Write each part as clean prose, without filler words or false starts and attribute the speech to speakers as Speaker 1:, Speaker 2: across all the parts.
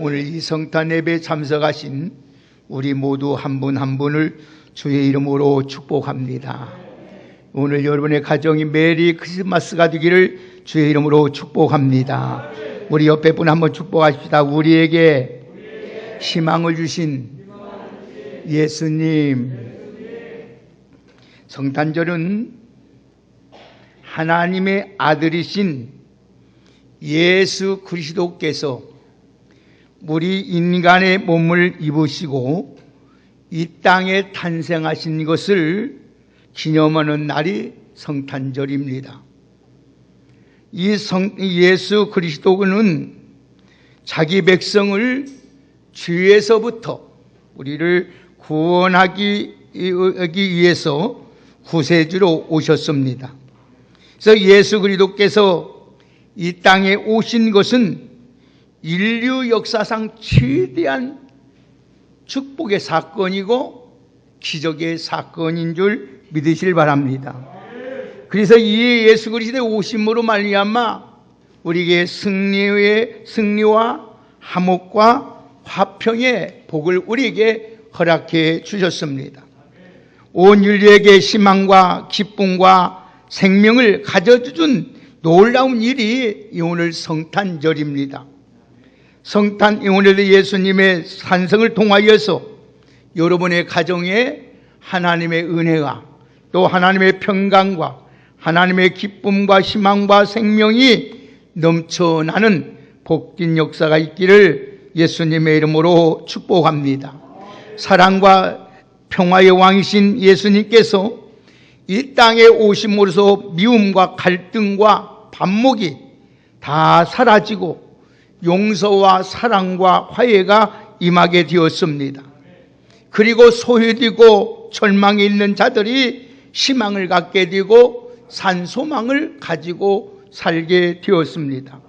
Speaker 1: 오늘 이 성탄 예배에 참석하신 우리 모두 한 분 한 분을 주의 이름으로 축복합니다. 오늘 여러분의 가정이 메리 크리스마스가 되기를 주의 이름으로 축복합니다. 우리 옆에 분 한번 축복하십시다. 우리에게 희망을 주신 예수님. 성탄절은 하나님의 아들이신 예수 그리스도께서 우리 인간의 몸을 입으시고 이 땅에 탄생하신 것을 기념하는 날이 성탄절입니다. 이 예수 그리스도는 자기 백성을 죄에서부터 우리를 구원하기 위해서 구세주로 오셨습니다. 그래서 예수 그리스도께서 이 땅에 오신 것은 인류 역사상 최대한 축복의 사건이고 기적의 사건인 줄 믿으시길 바랍니다. 그래서 이 예수 그리스도의 오심으로 말미암아 우리에게 승리와 화목과 화평의 복을 우리에게 허락해 주셨습니다. 온 인류에게 희망과 기쁨과 생명을 가져준 놀라운 일이 오늘 성탄절입니다. 오늘도 예수님의 산성을 통하여서 여러분의 가정에 하나님의 은혜가 또 하나님의 평강과 하나님의 기쁨과 희망과 생명이 넘쳐나는 복된 역사가 있기를 예수님의 이름으로 축복합니다. 사랑과 평화의 왕이신 예수님께서 이 땅에 오심으로써 미움과 갈등과 반목이 다 사라지고 용서와 사랑과 화해가 임하게 되었습니다. 그리고 소외되고 절망에 있는 자들이 희망을 갖게 되고 산소망을 가지고 살게 되었습니다.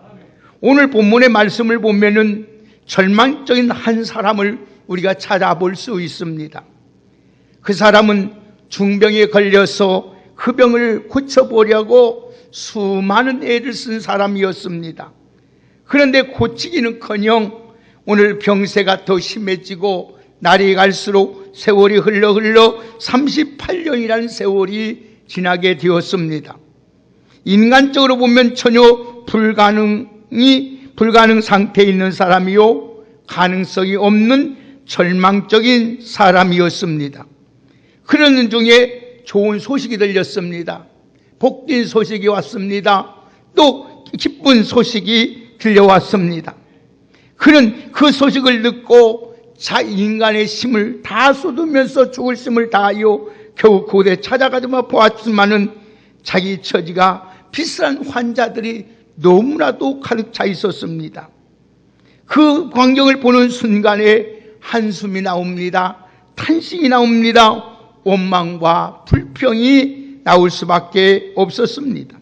Speaker 1: 오늘 본문의 말씀을 보면은 절망적인 한 사람을 우리가 찾아볼 수 있습니다. 그 사람은 중병에 걸려서 그 병을 고쳐보려고 수많은 애를 쓴 사람이었습니다. 그런데 고치기는커녕 오늘 병세가 더 심해지고 날이 갈수록 세월이 흘러 38년이라는 세월이 지나게 되었습니다. 인간적으로 보면 전혀 불가능 상태에 있는 사람이요 가능성이 없는 절망적인 사람이었습니다. 그러는 중에 좋은 소식이 들렸습니다. 복된 소식이 왔습니다. 또 기쁜 소식이 들려왔습니다. 그는 그 소식을 듣고 인간의 힘을 다 쏟으면서 죽을 힘을 다하여 겨우 그곳에 찾아가지만 보았지만은 자기 처지가 비싼 환자들이 너무나도 가득 차 있었습니다. 그 광경을 보는 순간에 한숨이 나옵니다. 탄식이 나옵니다. 원망과 불평이 나올 수밖에 없었습니다.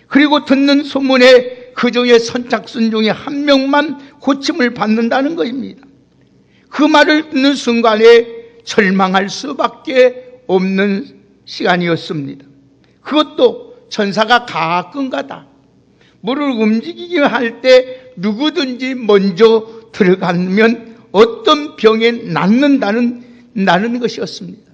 Speaker 1: 그리고 듣는 소문에 그 중에 선착순 중에 한 명만 고침을 받는다는 것입니다. 그 말을 듣는 순간에 절망할 수밖에 없는 시간이었습니다. 그것도 천사가 가끔가다 물을 움직이게 할 때 누구든지 먼저 들어가면 어떤 병에 낫는다는 것이었습니다.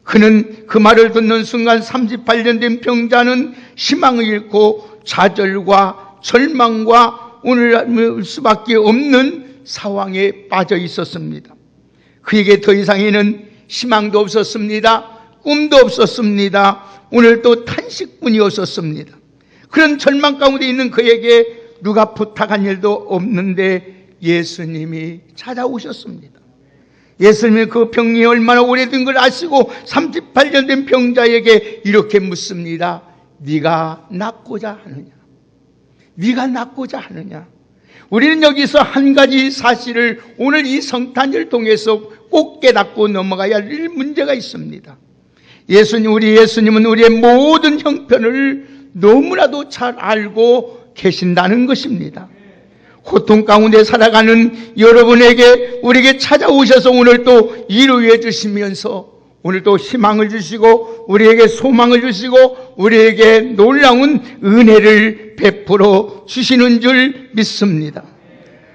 Speaker 1: 그는 그 말을 듣는 순간 38년 된 병자는 희망을 잃고 좌절과 절망과 오늘 수밖에 없는 상황에 빠져 있었습니다. 그에게 더 이상에는 희망도 없었습니다. 꿈도 없었습니다. 오늘 또 탄식뿐이었습니다. 그런 절망 가운데 있는 그에게 누가 부탁한 일도 없는데 예수님이 찾아오셨습니다. 예수님이 그 병이 얼마나 오래된 걸 아시고 38년 된 병자에게 이렇게 묻습니다. 네가 낫고자 하느냐? 네가 낫고자 하느냐? 우리는 여기서 한 가지 사실을 오늘 이 성탄을 통해서 꼭 깨닫고 넘어가야 할 문제가 있습니다. 우리 예수님은 우리의 모든 형편을 너무나도 잘 알고 계신다는 것입니다. 고통 가운데 살아가는 여러분에게 우리에게 찾아오셔서 오늘 또 위로해 주시면서 오늘 또 희망을 주시고 우리에게 소망을 주시고 우리에게 놀라운 은혜를 베풀어 주시는 줄 믿습니다.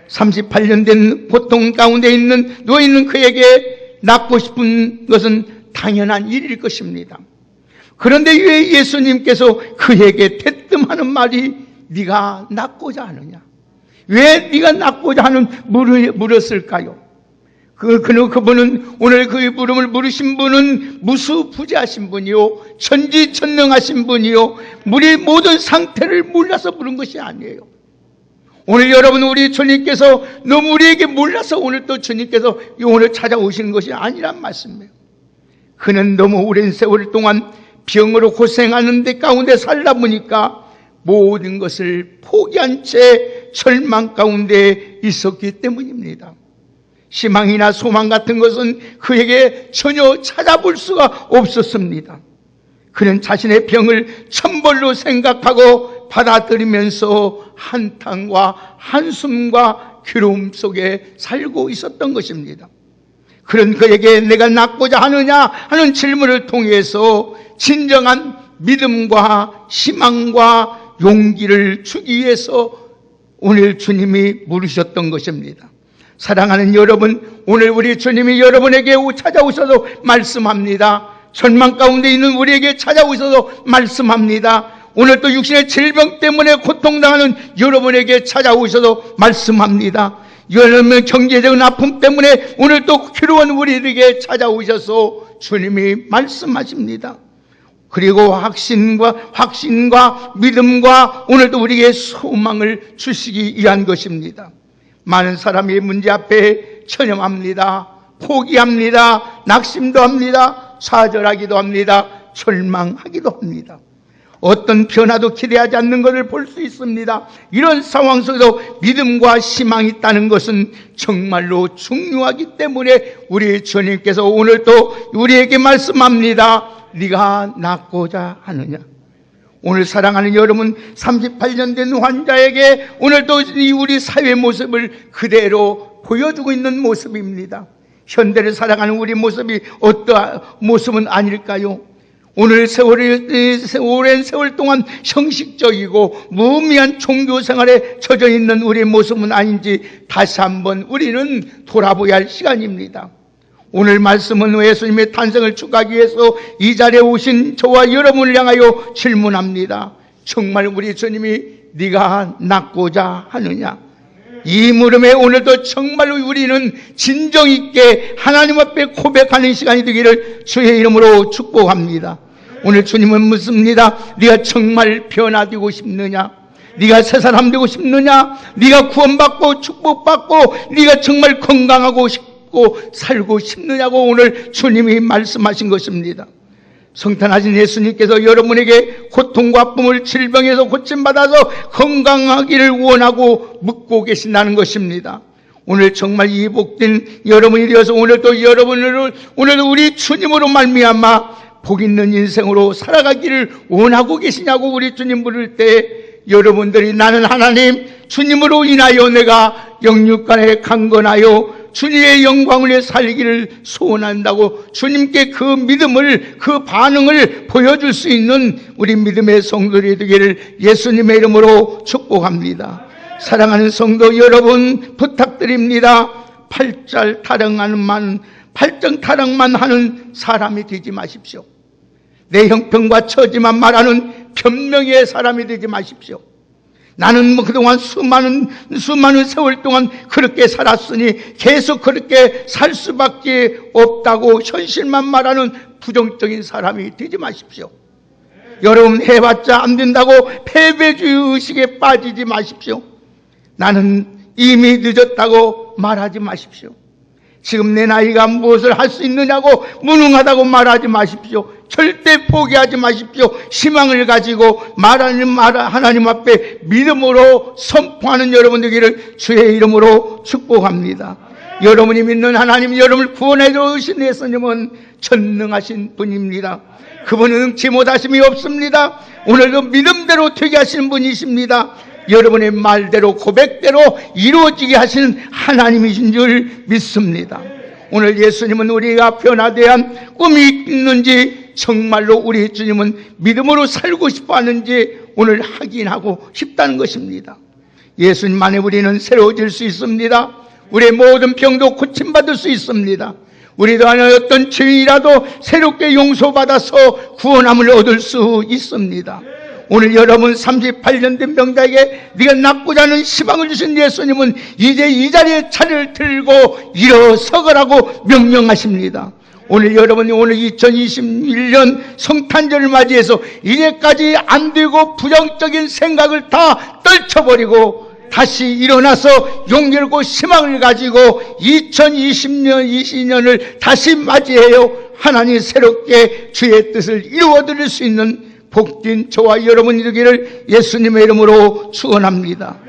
Speaker 1: 38년 된 고통 가운데 누워있는 그에게 낫고 싶은 것은 당연한 일일 것입니다. 그런데 왜 예수님께서 그에게 대뜸하는 말이 네가 낫고자 하느냐? 왜 네가 낫고자 하는 물었을까요? 그분은 오늘 그 물음을 물으신 분은 무수부지하신 분이요, 천지천능하신 분이요, 우리 모든 상태를 몰라서 물은 것이 아니에요. 오늘 여러분, 우리 주님께서 너무 우리에게 몰라서 오늘 또 주님께서 오늘 찾아오시는 것이 아니란 말씀이에요. 그는 너무 오랜 세월 동안 병으로 고생하는 데 가운데 살다 보니까 모든 것을 포기한 채 절망 가운데 있었기 때문입니다. 희망이나 소망 같은 것은 그에게 전혀 찾아볼 수가 없었습니다. 그는 자신의 병을 천벌로 생각하고 받아들이면서 한탄과 한숨과 괴로움 속에 살고 있었던 것입니다. 그런 그에게 내가 낫고자 하느냐 하는 질문을 통해서 진정한 믿음과 희망과 용기를 주기 위해서 오늘 주님이 물으셨던 것입니다. 사랑하는 여러분, 오늘 우리 주님이 여러분에게 찾아오셔서 말씀합니다. 절망 가운데 있는 우리에게 찾아오셔서 말씀합니다. 오늘 또 육신의 질병 때문에 고통당하는 여러분에게 찾아오셔서 말씀합니다. 여러분의 경제적인 아픔 때문에 오늘 또 괴로운 우리에게 찾아오셔서 주님이 말씀하십니다. 그리고 확신과 믿음과 오늘도 우리에게 소망을 주시기 위한 것입니다. 많은 사람이 문제 앞에 천념합니다. 포기합니다. 낙심도 합니다. 좌절하기도 합니다. 절망하기도 합니다. 어떤 변화도 기대하지 않는 것을 볼 수 있습니다. 이런 상황 속에서 믿음과 희망이 있다는 것은 정말로 중요하기 때문에 우리 주님께서 오늘 또 우리에게 말씀합니다. 네가 낫고자 하느냐? 오늘 사랑하는 여러분, 38년 된 환자에게 오늘 또 우리 사회의 모습을 그대로 보여주고 있는 모습입니다. 현대를 살아가는 우리 모습이 어떠한 모습은 아닐까요? 오늘 오랜 세월 동안 형식적이고 무의미한 종교 생활에 젖어 있는 우리의 모습은 아닌지 다시 한번 우리는 돌아보아야 할 시간입니다. 오늘 말씀은 예수님의 탄생을 축하하기 위해서 이 자리에 오신 저와 여러분을 향하여 질문합니다. 정말 우리 주님이 네가 낫고자 하느냐? 이 물음에 오늘도 정말로 우리는 진정 있게 하나님 앞에 고백하는 시간이 되기를 주의 이름으로 축복합니다. 오늘 주님은 묻습니다. 네가 정말 변화되고 싶느냐? 네가 새 사람 되고 싶느냐? 네가 구원받고 축복받고 네가 정말 건강하고 싶고 살고 싶느냐고 오늘 주님이 말씀하신 것입니다. 성탄하신 예수님께서 여러분에게 고통과 아픔을 질병에서 고침받아서 건강하기를 원하고 묻고 계신다는 것입니다. 오늘 정말 이 복된 여러분이 되어서 오늘도 여러분을 오늘도 우리 주님으로 말미암아 복 있는 인생으로 살아가기를 원하고 계시냐고 우리 주님 부를 때 여러분들이 나는 하나님 주님으로 인하여 내가 영육간에 강건하여 주님의 영광을 위해 살기를 소원한다고 주님께 그 믿음을 그 반응을 보여줄 수 있는 우리 믿음의 성도들이 되기를 예수님의 이름으로 축복합니다. 사랑하는 성도 여러분 부탁드립니다. 팔짱 타령만 하는 사람이 되지 마십시오. 내 형편과 처지만 말하는 변명의 사람이 되지 마십시오. 나는 그동안 수많은 세월 동안 그렇게 살았으니 계속 그렇게 살 수밖에 없다고 현실만 말하는 부정적인 사람이 되지 마십시오. 여러분 해봤자 안 된다고 패배주의 의식에 빠지지 마십시오. 나는 이미 늦었다고 말하지 마십시오. 지금 내 나이가 무엇을 할 수 있느냐고 무능하다고 말하지 마십시오. 절대 포기하지 마십시오. 희망을 가지고 하나님 앞에 믿음으로 선포하는 여러분 되기를 주의 이름으로 축복합니다. 여러분이 믿는 하나님, 여러분을 구원해 주신 예수님은 전능하신 분입니다. 그분은 응치 못하심이 없습니다. 오늘도 믿음대로 되게 하시는 분이십니다. 여러분의 말대로 고백대로 이루어지게 하시는 하나님이신 줄 믿습니다. 오늘 예수님은 우리가 변화대한 꿈이 있는지 정말로 우리 주님은 믿음으로 살고 싶어 하는지 오늘 확인하고 싶다는 것입니다. 예수님 안에 우리는 새로워질 수 있습니다. 우리의 모든 병도 고침받을 수 있습니다. 우리도 안에 어떤 죄이라도 새롭게 용서받아서 구원함을 얻을 수 있습니다. 오늘 여러분 38년 된 병자에게 네가 낫고자 하는 희망을 주신 예수님은 이제 이 자리에 차를 들고 일어서거라고 명령하십니다. 오늘 여러분이 오늘 2021년 성탄절을 맞이해서 이제까지 안 되고 부정적인 생각을 다 떨쳐버리고 다시 일어나서 용기를 고 희망을 가지고 2020년을 다시 맞이해요. 하나님 새롭게 주의 뜻을 이루어드릴 수 있는 복된 저와 여러분이 되기를 예수님의 이름으로 축원합니다.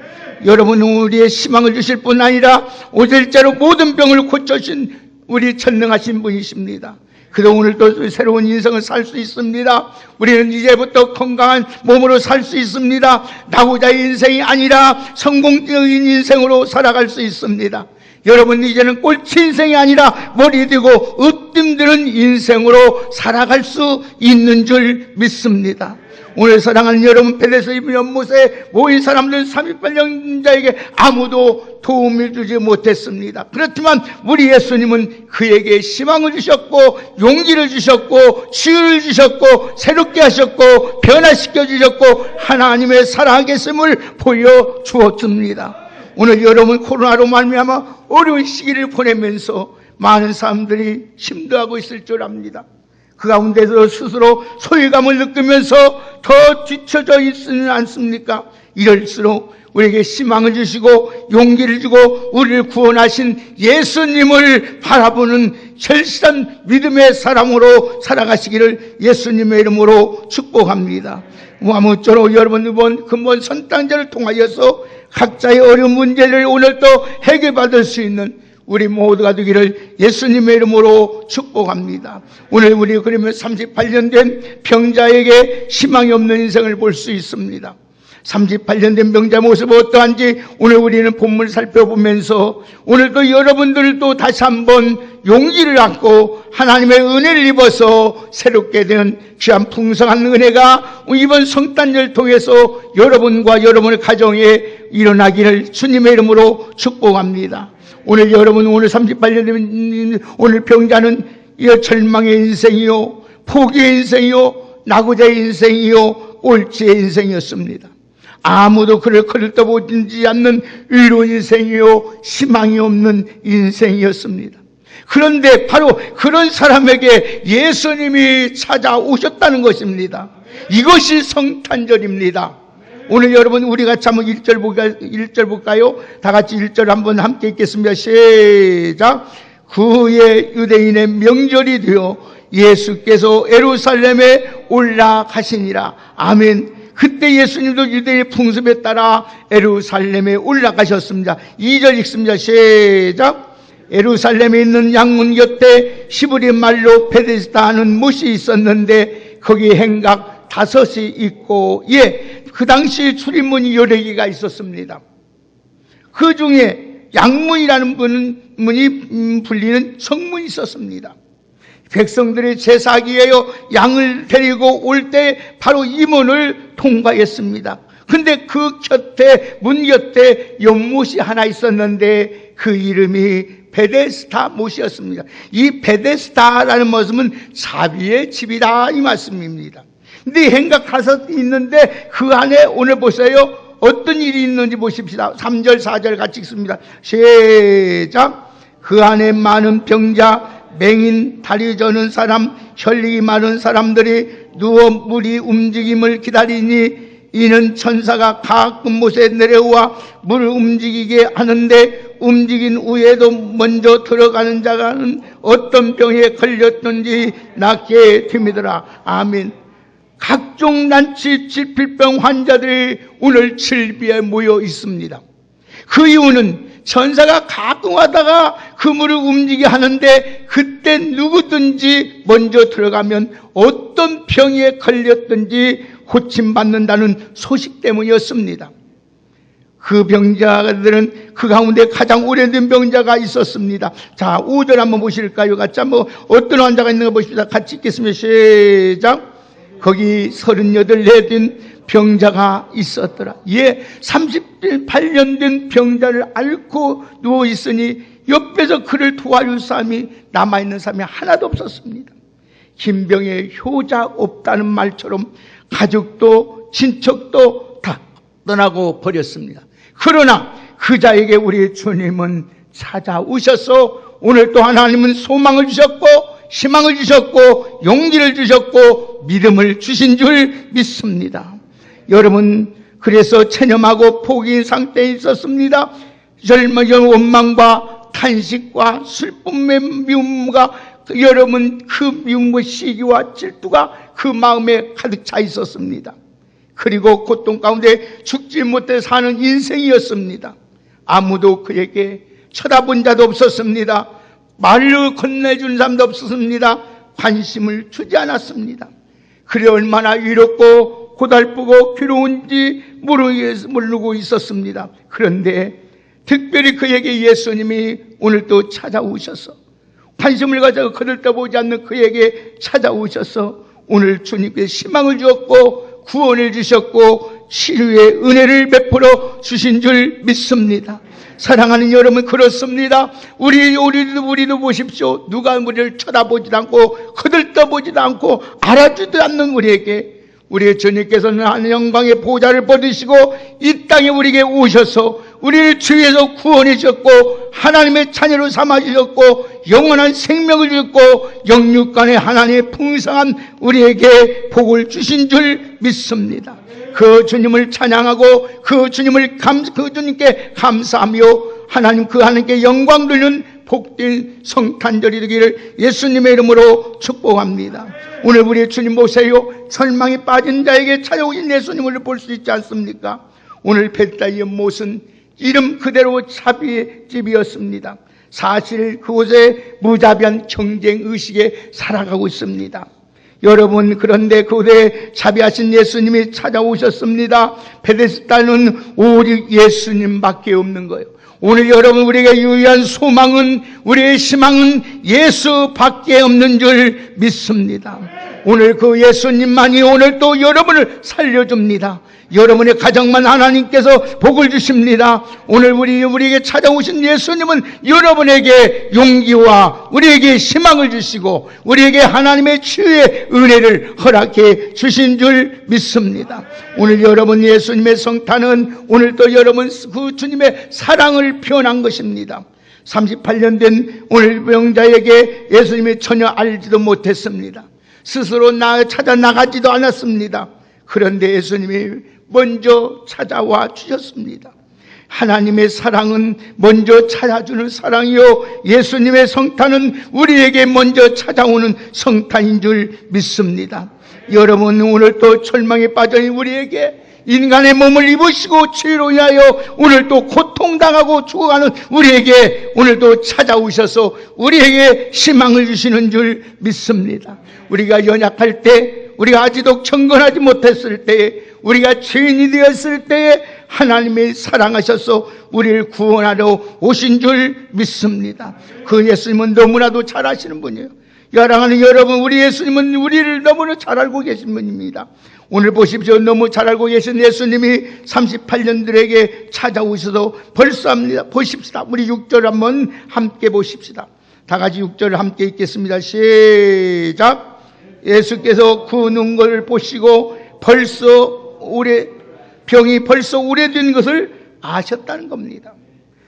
Speaker 1: 여러분은 우리의 희망을 주실 뿐 아니라 오실자로 모든 병을 고쳐주신 우리 전능하신 분이십니다. 그래서 오늘 또 새로운 인생을 살 수 있습니다. 우리는 이제부터 건강한 몸으로 살 수 있습니다. 나고자의 인생이 아니라 성공적인 인생으로 살아갈 수 있습니다. 여러분 이제는 꼴찌 인생이 아니라 머리 대고 으뜸드는 인생으로 살아갈 수 있는 줄 믿습니다. 오늘 사랑하는 여러분, 베데스다 연못에 모인 사람들 38년자에게 아무도 도움을 주지 못했습니다. 그렇지만 우리 예수님은 그에게 희망을 주셨고 용기를 주셨고 치유를 주셨고 새롭게 하셨고 변화시켜 주셨고 하나님의 살아계심을 보여주었습니다. 오늘 여러분 코로나로 말미암아 어려운 시기를 보내면서 많은 사람들이 힘들어하고 있을 줄 압니다. 그 가운데서 스스로 소외감을 느끼면서 더 뒤처져 있지는 않습니까? 이럴수록 우리에게 희망을 주시고 용기를 주고 우리를 구원하신 예수님을 바라보는 절실한 믿음의 사람으로 살아가시기를 예수님의 이름으로 축복합니다. 아무쪼록 여러분 이번 근본 성탄절을 통하여서 각자의 어려운 문제를 오늘 또 해결받을 수 있는 우리 모두가 되기를 예수님의 이름으로 축복합니다. 오늘 우리 그러면 38년 된 병자에게 희망이 없는 인생을 볼 수 있습니다. 38년 된 병자 모습이 어떠한지 오늘 우리는 본문을 살펴보면서 오늘도 여러분들도 다시 한번 용기를 갖고 하나님의 은혜를 입어서 새롭게 되는 귀한 풍성한 은혜가 이번 성탄절 통해서 여러분과 여러분의 가정에 일어나기를 주님의 이름으로 축복합니다. 오늘 여러분 오늘 38년 된 오늘 병자는 절망의 인생이요, 포기의 인생이요, 나고자의 인생이요, 꼴찌의 인생이었습니다. 아무도 그를 거들떠보지 않는 의로운 인생이요, 희망이 없는 인생이었습니다. 그런데 바로 그런 사람에게 예수님이 찾아오셨다는 것입니다. 이것이 성탄절입니다. 오늘 여러분 우리 같이 한번 1절 볼까요? 다 같이 1절 한번 함께 읽겠습니다. 시작. 그의 유대인의 명절이 되어 예수께서 예루살렘에 올라가시니라. 아멘. 그때 예수님도 유대인의 풍습에 따라 예루살렘에 올라가셨습니다. 2절 읽습니다. 시작. 예루살렘에 있는 양문 곁에 히브리 말로 베데스다 하는 못이 있었는데 거기 행각 5이 있고 그 당시 출입문이 여러 개가 있었습니다. 그 중에 양문이라는 문이 불리는 성문이 있었습니다. 백성들이 제사기에요 양을 데리고 올 때 바로 이 문을 통과했습니다. 근데 그 곁에 문 곁에 연못이 하나 있었는데 그 이름이 베데스다 못이었습니다. 이 베데스다라는 말씀은 자비의 집이다 이 말씀입니다. 근데 행각 5이 있는데 그 안에 오늘 보세요. 어떤 일이 있는지 보십시다. 3절 4절 같이 읽습니다. 시작. 그 안에 많은 병자, 맹인, 다리 저는 사람, 혈육이 많은 사람들이 누워 물이 움직임을 기다리니 이는 천사가 가끔 못에 내려와 물을 움직이게 하는데 움직인 후에도 먼저 들어가는 자가는 어떤 병에 걸렸든지 낫게 됩니더라. 아멘. 각종 난치 질필병 환자들이 오늘 질비에 모여 있습니다. 그 이유는 천사가 가끔 하다가 그 물을 움직이게 하는데 그때 누구든지 먼저 들어가면 어떤 병에 걸렸든지 고침받는다는 소식 때문이었습니다. 그 병자들은 그 가운데 가장 오래된 병자가 있었습니다. 자, 5절 한번 보실까요? 같이 한번 어떤 환자가 있는가 보십시다. 같이 읽겠습니다. 시작. 거기 38 내된 병자가 있었더라. 38년 된 병자를 앓고 누워 있으니 옆에서 그를 도와줄 사람이, 남아있는 사람이 하나도 없었습니다. 김병의 효자 없다는 말처럼 가족도 친척도 다 떠나고 버렸습니다. 그러나 그 자에게 우리 주님은 찾아오셔서 오늘 또 하나님은 소망을 주셨고 희망을 주셨고 용기를 주셨고 믿음을 주신 줄 믿습니다. 여러분, 그래서 체념하고 포기인 상태에 있었습니다. 절망과 원망과 탄식과 슬픔의 미움과 여러분, 그 미움과 시기와 질투가 그 마음에 가득 차 있었습니다. 그리고 고통 가운데 죽지 못해 사는 인생이었습니다. 아무도 그에게 쳐다본 자도 없었습니다. 말로 건네준 사람도 없었습니다. 관심을 주지 않았습니다. 그래 얼마나 위롭고 고달프고 괴로운지 모르고 있었습니다. 그런데 특별히 그에게 예수님이 오늘 또 찾아오셔서 관심을 가져 거들떠보지 않는 그에게 찾아오셔서 오늘 주님께 희망을 주었고 구원을 주셨고 치료의 은혜를 베풀어 주신 줄 믿습니다. 사랑하는 여러분, 그렇습니다. 우리도 보십시오. 누가 우리를 쳐다보지도 않고 거들떠보지도 않고 알아주지도 않는 우리에게 우리의 주님께서는 하늘 영광의 보좌를 받으시고 이 땅에 우리에게 오셔서 우리를 주위에서 구원해 주셨고 하나님의 자녀로 삼아 주셨고 영원한 생명을 주셨고 영육간의 하나님의 풍성한 우리에게 복을 주신 줄 믿습니다. 그 주님을 찬양하고 그 주님께 감사하며 하나님께 영광 돌리는 복된 성탄절이 되기를 예수님의 이름으로 축복합니다. 오늘 우리 주님 보세요. 절망에 빠진 자에게 찾아오신 예수님을 볼 수 있지 않습니까? 오늘 벳다이 못은 이름 그대로 자비의 집이었습니다. 사실 그곳에 무자비한 경쟁 의식에 살아가고 있습니다. 여러분, 그런데 그곳에 자비하신 예수님이 찾아오셨습니다. 베데스다는 오직 예수님밖에 없는 거예요. 오늘 여러분, 우리에게 유일한 소망은, 우리의 희망은 예수밖에 없는 줄 믿습니다. 오늘 그 예수님만이 오늘 또 여러분을 살려줍니다. 여러분의 가정만 하나님께서 복을 주십니다. 오늘 우리에게 찾아오신 예수님은 여러분에게 용기와 우리에게 희망을 주시고 우리에게 하나님의 치유의 은혜를 허락해 주신 줄 믿습니다. 오늘 여러분 예수님의 성탄은 오늘 또 여러분 그 주님의 사랑을 표현한 것입니다. 38년 된 오늘 병자에게 예수님이 전혀 알지도 못했습니다. 스스로 찾아 나가지도 않았습니다. 그런데 예수님이 먼저 찾아와 주셨습니다. 하나님의 사랑은 먼저 찾아주는 사랑이요, 예수님의 성탄은 우리에게 먼저 찾아오는 성탄인 줄 믿습니다. 여러분, 오늘 또 절망에 빠져 있는 우리에게 인간의 몸을 입으시고 치유로 인하여 오늘 또 고통당하고 죽어가는 우리에게 오늘 또 찾아오셔서 우리에게 희망을 주시는 줄 믿습니다. 우리가 연약할 때, 우리가 아직도 경건하지 못했을 때에, 우리가 죄인이 되었을 때에 하나님이 사랑하셔서 우리를 구원하러 오신 줄 믿습니다. 그 예수님은 너무나도 잘 아시는 분이에요. 사랑하는 여러분, 우리 예수님은 우리를 너무나 잘 알고 계신 분입니다. 오늘 보십시오. 너무 잘 알고 계신 예수님이 38년들에게 찾아오셔서 벌써 합니다. 보십시다. 우리 6절 한번 함께 보십시다. 다 같이 6절을 함께 읽겠습니다. 시작. 예수께서 그 눈을 보시고 병이 벌써 오래된 것을 아셨다는 겁니다.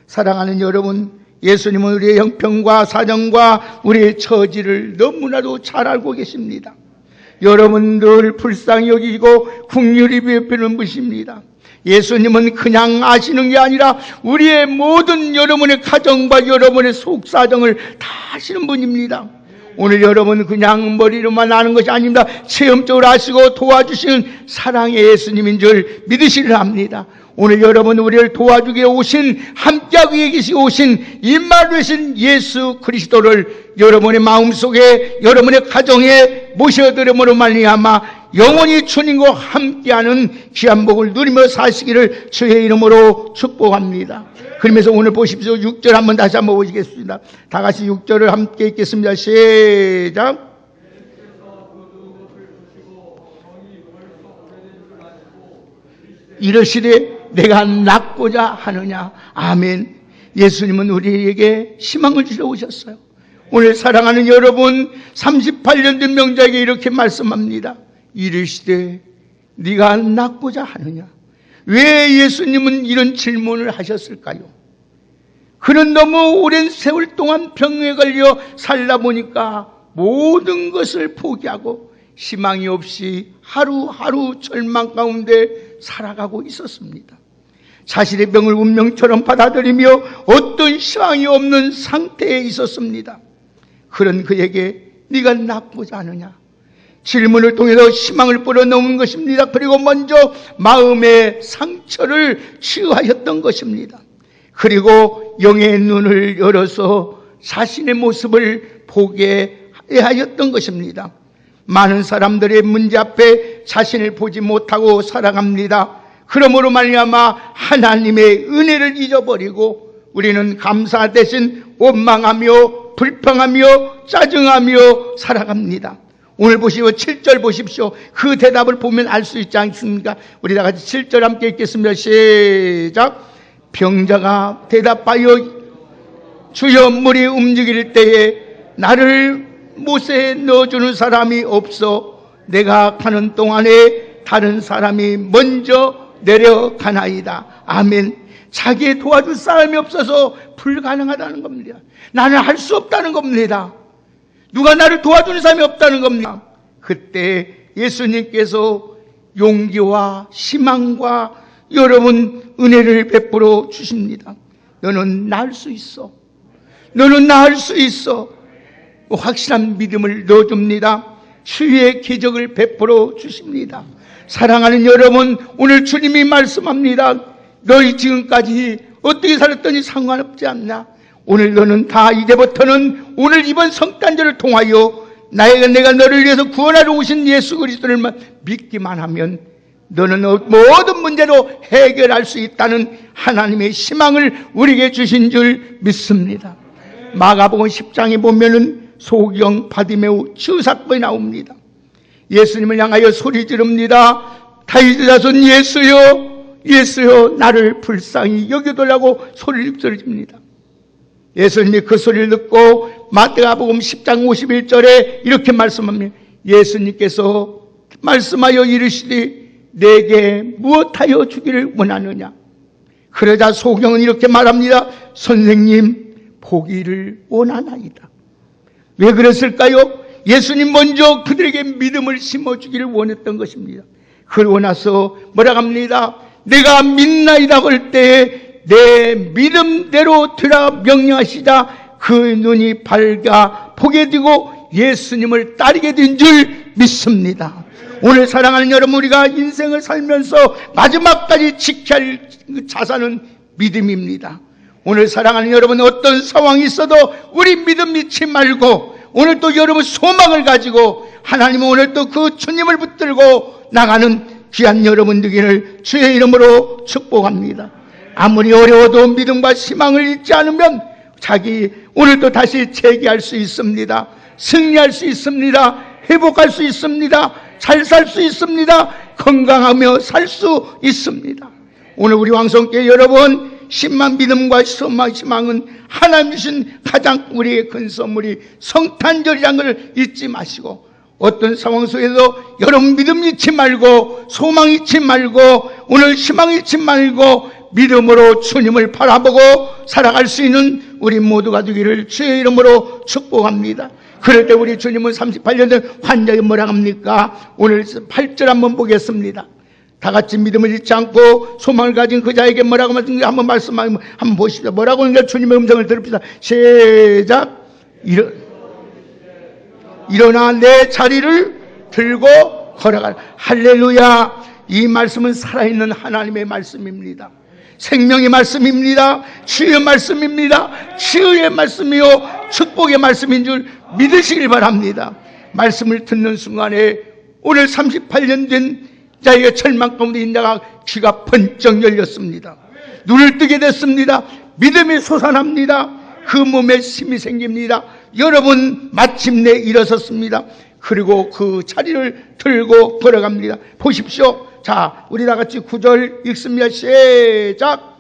Speaker 1: 사랑하는 여러분, 예수님은 우리의 형편과 사정과 우리의 처지를 너무나도 잘 알고 계십니다. 여러분들 불쌍히 여기고 긍휼히 베푸는 분이십니다. 예수님은 그냥 아시는 게 아니라 우리의 모든 여러분의 가정과 여러분의 속사정을 다 아시는 분입니다. 오늘 여러분 그냥 머리로만 아는 것이 아닙니다. 체험적으로 아시고 도와주시는 사랑의 예수님인 줄 믿으시려 합니다. 오늘 여러분 우리를 도와주기 오신, 함께하고 계시고 오신 임마누엘 예수 그리스도를 여러분의 마음속에, 여러분의 가정에 모셔드림으로 말미암아 영원히 주님과 함께하는 귀한 복을 누리며 사시기를 주의 이름으로 축복합니다. 그러면서 오늘 보십시오. 6절 한번 다시 한번 보시겠습니다. 다 같이 6절을 함께 읽겠습니다. 시작. 이르시되 내가 낫고자 하느냐. 아멘. 예수님은 우리에게 희망을 주러 오셨어요. 오늘 사랑하는 여러분, 38년 된 명자에게 이렇게 말씀합니다. 이르시되 네가 낫고자 하느냐. 왜 예수님은 이런 질문을 하셨을까요? 그는 너무 오랜 세월 동안 병에 걸려 살다 보니까 모든 것을 포기하고 희망이 없이 하루하루 절망 가운데 살아가고 있었습니다. 자신의 병을 운명처럼 받아들이며 어떤 희망이 없는 상태에 있었습니다. 그런 그에게 네가 낫고자 하느냐. 질문을 통해서 희망을 불어넣은 것입니다. 그리고 먼저 마음의 상처를 치유하셨던 것입니다. 그리고 영의 눈을 열어서 자신의 모습을 보게 하였던 것입니다. 많은 사람들의 문제 앞에 자신을 보지 못하고 살아갑니다. 그러므로 말미암아 하나님의 은혜를 잊어버리고 우리는 감사 대신 원망하며 불평하며 짜증하며 살아갑니다. 오늘 보시고 7절 보십시오. 그 대답을 보면 알 수 있지 않습니까? 우리 다 같이 7절 함께 읽겠습니다. 시작. 병자가 대답하여 주여 물이 움직일 때에 나를 못에 넣어주는 사람이 없어 내가 가는 동안에 다른 사람이 먼저 내려가나이다. 아멘. 자기의 도와줄 사람이 없어서 불가능하다는 겁니다. 나는 할 수 없다는 겁니다. 누가 나를 도와주는 사람이 없다는 겁니다. 그때 예수님께서 용기와 희망과 여러분 은혜를 베풀어 주십니다. 너는 나을 수 있어. 너는 나을 수 있어. 확실한 믿음을 넣어줍니다. 치유의 기적을 베풀어 주십니다. 사랑하는 여러분, 오늘 주님이 말씀합니다. 너희 지금까지 어떻게 살았더니 상관없지 않나? 오늘 너는 다 이제부터는 오늘 이번 성탄절을 통하여 내가 너를 위해서 구원하러 오신 예수 그리스도를 믿기만 하면 너는 모든 문제로 해결할 수 있다는 하나님의 희망을 우리에게 주신 줄 믿습니다. 마가복음 10장에 보면은 소경 바디메오 치유 사건이 나옵니다. 예수님을 향하여 소리 지릅니다. 다윗의 자손 예수여, 예수여, 나를 불쌍히 여겨달라고 소리를 지릅니다. 예수님이 그 소리를 듣고 마태복음 10장 51절에 이렇게 말씀합니다. 예수님께서 말씀하여 이르시되 내게 무엇하여 주기를 원하느냐. 그러자 소경은 이렇게 말합니다. 선생님, 보기를 원하나이다. 왜 그랬을까요? 예수님 먼저 그들에게 믿음을 심어주기를 원했던 것입니다. 그러고 나서 뭐라고 합니다. 내가 믿나이다 할 때에 내 믿음대로 되라 명령하시자 그 눈이 밝아 보게 되고 예수님을 따르게 된 줄 믿습니다. 오늘 사랑하는 여러분, 우리가 인생을 살면서 마지막까지 지켜야 할 자산은 믿음입니다. 오늘 사랑하는 여러분, 어떤 상황이 있어도 우리 믿음 잃지 말고 오늘 또 여러분 소망을 가지고 하나님은 오늘 또 그 주님을 붙들고 나가는 귀한 여러분 되기를 주의 이름으로 축복합니다. 아무리 어려워도 믿음과 희망을 잃지 않으면 오늘도 다시 재기할 수 있습니다. 승리할 수 있습니다. 회복할 수 있습니다. 잘 살 수 있습니다. 건강하며 살 수 있습니다. 오늘 우리 왕성교회 여러분, 신만 믿음과 희망은 하나님 주신 가장 우리의 큰 선물이 성탄절이라는 걸 잊지 마시고 어떤 상황 속에서 여러분 믿음 잃지 말고 소망 잃지 말고 오늘 희망 잃지 말고 믿음으로 주님을 바라보고 살아갈 수 있는 우리 모두가 되기를 주의 이름으로 축복합니다. 그럴 때 우리 주님은 38년 된 환자에게 뭐라 합니까? 오늘 8절 한번 보겠습니다. 다 같이 믿음을 잃지 않고 소망을 가진 그 자에게 뭐라고 말씀하는지 한번 한번 보십시오. 뭐라고 하는지 주님의 음성을 들읍시다. 시작. 일어나 내 자리를 들고 걸어가라. 할렐루야. 이 말씀은 살아있는 하나님의 말씀입니다. 생명의 말씀입니다. 치유의 말씀입니다. 치유의 말씀이요 축복의 말씀인 줄 믿으시길 바랍니다. 말씀을 듣는 순간에 오늘 38년 된 자에게 절망 가운데 있는 자가 귀가 번쩍 열렸습니다. 눈을 뜨게 됐습니다. 믿음이 솟아납니다. 그 몸에 힘이 생깁니다. 여러분 마침내 일어섰습니다. 그리고 그 자리를 들고 걸어갑니다. 보십시오. 자, 우리 다 같이 9절 읽습니다. 시작.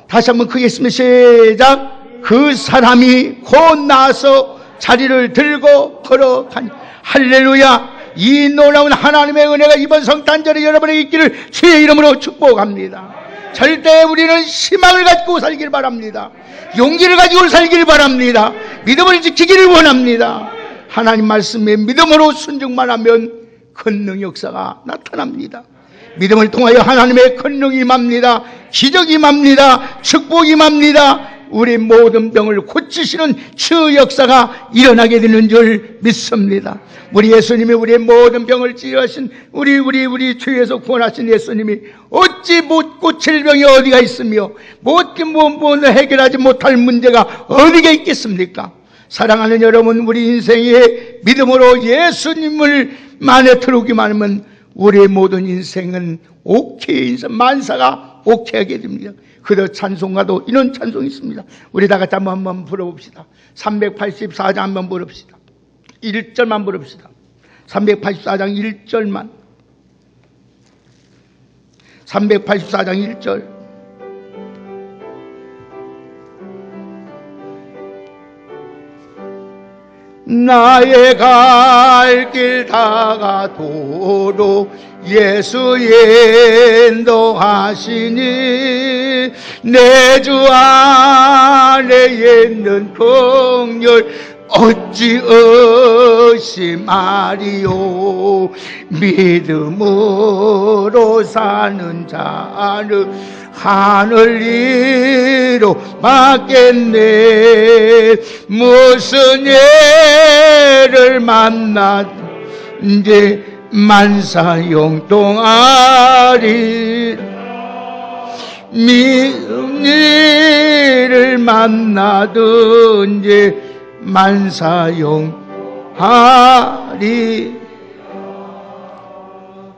Speaker 1: 다시 한번 크게 읽습니다. 시작. 그 사람이 곧 나서 자리를 들고 걸어가니. 할렐루야. 이 놀라운 하나님의 은혜가 이번 성탄절에 여러분에게 있기를 주의 이름으로 축복합니다. 절대 우리는 희망을 가지고 살길 바랍니다. 용기를 가지고 살길 바랍니다. 믿음을 지키기를 원합니다. 하나님 말씀에 믿음으로 순종만 하면 권능 역사가 나타납니다. 믿음을 통하여 하나님의 권능이 임합니다. 기적이 임합니다. 축복이 임합니다. 우리 모든 병을 고치시는 주 역사가 일어나게 되는 줄 믿습니다. 우리 예수님이 우리의 모든 병을 치유하신 우리 주에서 구원하신 예수님이 어찌 못 고칠 병이 어디가 있으며 못 해결하지 못할 문제가 어디가 있겠습니까? 사랑하는 여러분, 우리 인생에 믿음으로 예수님을 만에 들어오기만 하면 우리의 모든 인생은 오케이 인생, 만사가 오케이하게 됩니다. 그래서 찬송가도 이런 찬송이 있습니다. 우리 다 같이 한번 불러봅시다. 384장 한번 부릅시다. 1절만 부릅시다. 384장 1절만. 384장 1절. 나의 갈 길 다가도록 예수 인도하시니 내 주 안에 있는 긍휼 어찌 의심하리요. 믿음으로 사는 자는 하늘 위로 맡겠네. 무슨 예를 만나든지 만사 용동하리. 믿음 일을 만나든지 만사 용하리.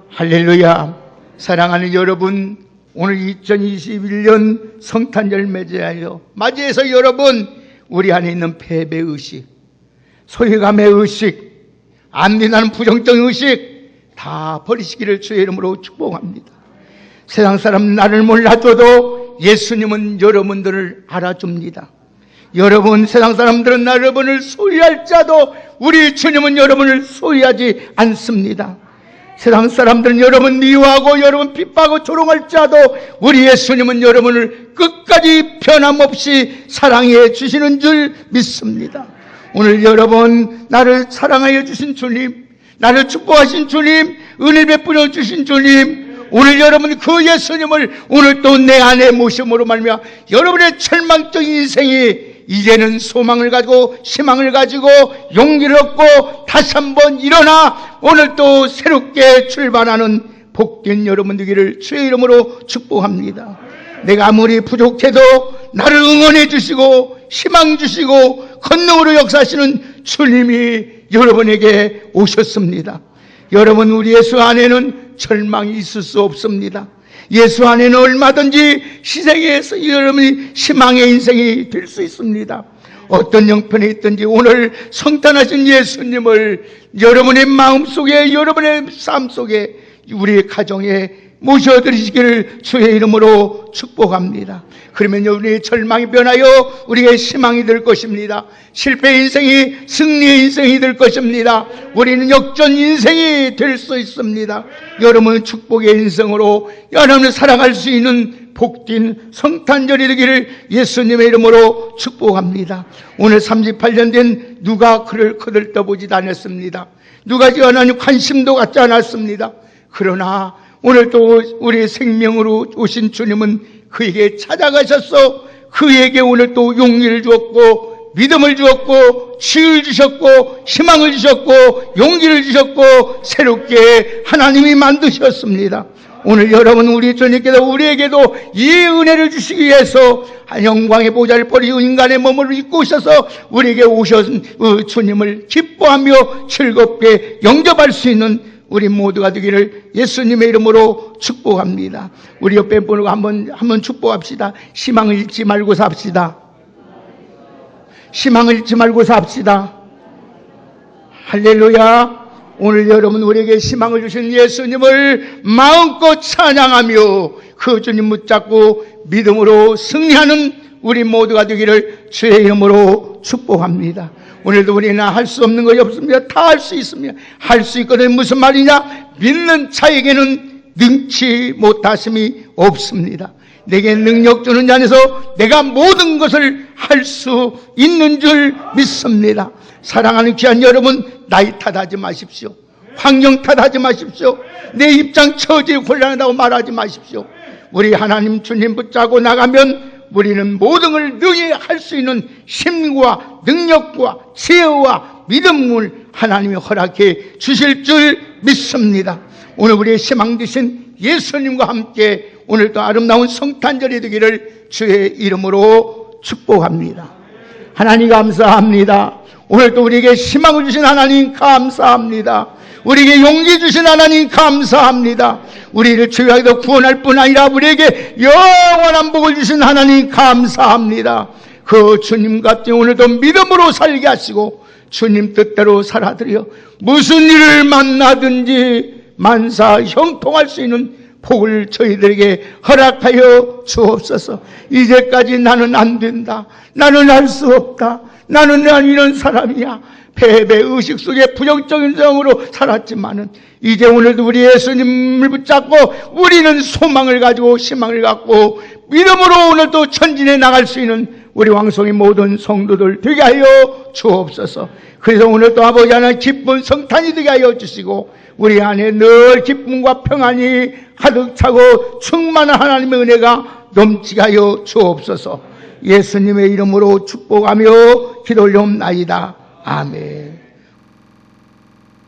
Speaker 1: 할렐루야. 사랑하는 여러분, 오늘 2021년 성탄절 맞이해서 여러분, 우리 안에 있는 패배의식, 소외감의 의식, 안 된다는 부정적 의식 다 버리시기를 주의 이름으로 축복합니다. 세상 사람 나를 몰라줘도 예수님은 여러분들을 알아줍니다. 여러분, 세상 사람들은 여러분을 소유할지라도 우리 주님은 여러분을 소유하지 않습니다. 세상 사람들은 여러분 미워하고 여러분 핍박하고 조롱할지라도 우리 예수님은 여러분을 끝까지 변함없이 사랑해 주시는 줄 믿습니다. 오늘 여러분, 나를 사랑하여 주신 주님, 나를 축복하신 주님, 은혜 베풀어 주신 주님, 오늘 여러분 그 예수님을 오늘 또 내 안에 모심으로 말미암아 여러분의 절망적인 인생이 이제는 소망을 가지고 희망을 가지고 용기를 얻고 다시 한번 일어나 오늘 또 새롭게 출발하는 복된 여러분 되기를 주의 이름으로 축복합니다. 내가 아무리 부족해도 나를 응원해 주시고 희망 주시고 권능으로 역사하시는 주님이 여러분에게 오셨습니다. 여러분, 우리 예수 안에는 절망이 있을 수 없습니다. 예수 안에는 얼마든지 희생해서 여러분이 희망의 인생이 될 수 있습니다. 어떤 형편에 있든지 오늘 성탄하신 예수님을 여러분의 마음속에, 여러분의 삶 속에, 우리 가정에 모셔드리시기를 주의 이름으로 축복합니다. 그러면 우리의 절망이 변하여 우리의 희망이 될 것입니다. 실패 인생이 승리의 인생이 될 것입니다. 우리는 역전 인생이 될 수 있습니다. 여러분은 축복의 인생으로 여러분을 살아갈 수 있는 복된 성탄절이 되기를 예수님의 이름으로 축복합니다. 오늘 38년 된 누가 그를 거들떠보지도 않았습니다. 누가 하나님 관심도 갖지 않았습니다. 그러나 오늘 또 우리의 생명으로 오신 주님은 그에게 찾아가셔서 그에게 오늘 또 용기를 주었고 믿음을 주었고 치유를 주셨고 희망을 주셨고 용기를 주셨고 새롭게 하나님이 만드셨습니다. 오늘 여러분, 우리 주님께서 우리에게도 이 은혜를 주시기 위해서 영광의 보좌를 버리고 인간의 몸을 입고 오셔서 우리에게 오신 주님을 기뻐하며 즐겁게 영접할 수 있는 우리 모두가 되기를 예수님의 이름으로 축복합니다. 우리 옆에 분과 한번 축복합시다. 희망을 잃지 말고 삽시다. 희망을 잃지 말고 삽시다. 할렐루야. 오늘 여러분 우리에게 희망을 주신 예수님을 마음껏 찬양하며 그 주님 붙잡고 믿음으로 승리하는 우리 모두가 되기를 주의 이름으로 축복합니다. 오늘도 우리는 할 수 없는 것이 없습니다. 다 할 수 있습니다. 할 수 있거든. 무슨 말이냐? 믿는 자에게는 능치 못하심이 없습니다. 내게 능력 주는 자 안에서 내가 모든 것을 할 수 있는 줄 믿습니다. 사랑하는 귀한 여러분, 나이 탓하지 마십시오. 환경 탓하지 마십시오. 내 입장 처지 곤란하다고 말하지 마십시오. 우리 하나님 주님 붙잡고 나가면 우리는 모든 걸 능히 할 수 있는 힘과 능력과 지혜와 믿음을 하나님이 허락해 주실 줄 믿습니다. 오늘 우리의 희망 되신 예수님과 함께 오늘도 아름다운 성탄절이 되기를 주의 이름으로 축복합니다. 하나님 감사합니다. 오늘도 우리에게 희망을 주신 하나님 감사합니다. 우리에게 용기 주신 하나님 감사합니다. 우리를 죄악에서 구원할 뿐 아니라 우리에게 영원한 복을 주신 하나님 감사합니다. 그 주님 같은 오늘도 믿음으로 살게 하시고 주님 뜻대로 살아드려 무슨 일을 만나든지 만사 형통할 수 있는 복을 저희들에게 허락하여 주옵소서. 이제까지 나는 안 된다, 나는 할 수 없다, 나는 이런 사람이야, 패배 의식 속에 부정적인 점으로 살았지만은 이제 오늘도 우리 예수님을 붙잡고 우리는 소망을 가지고 희망을 갖고 믿음으로 오늘도 전진해 나갈 수 있는 우리 왕성의 모든 성도들 되게 하여 주옵소서. 그래서 오늘도 아버지 하나님 기쁜 성탄이 되게 하여 주시고 우리 안에 늘 기쁨과 평안이 가득 차고 충만한 하나님의 은혜가 넘치게 하여 주옵소서. 예수님의 이름으로 축복하며 기도 올려옵나이다. 아멘.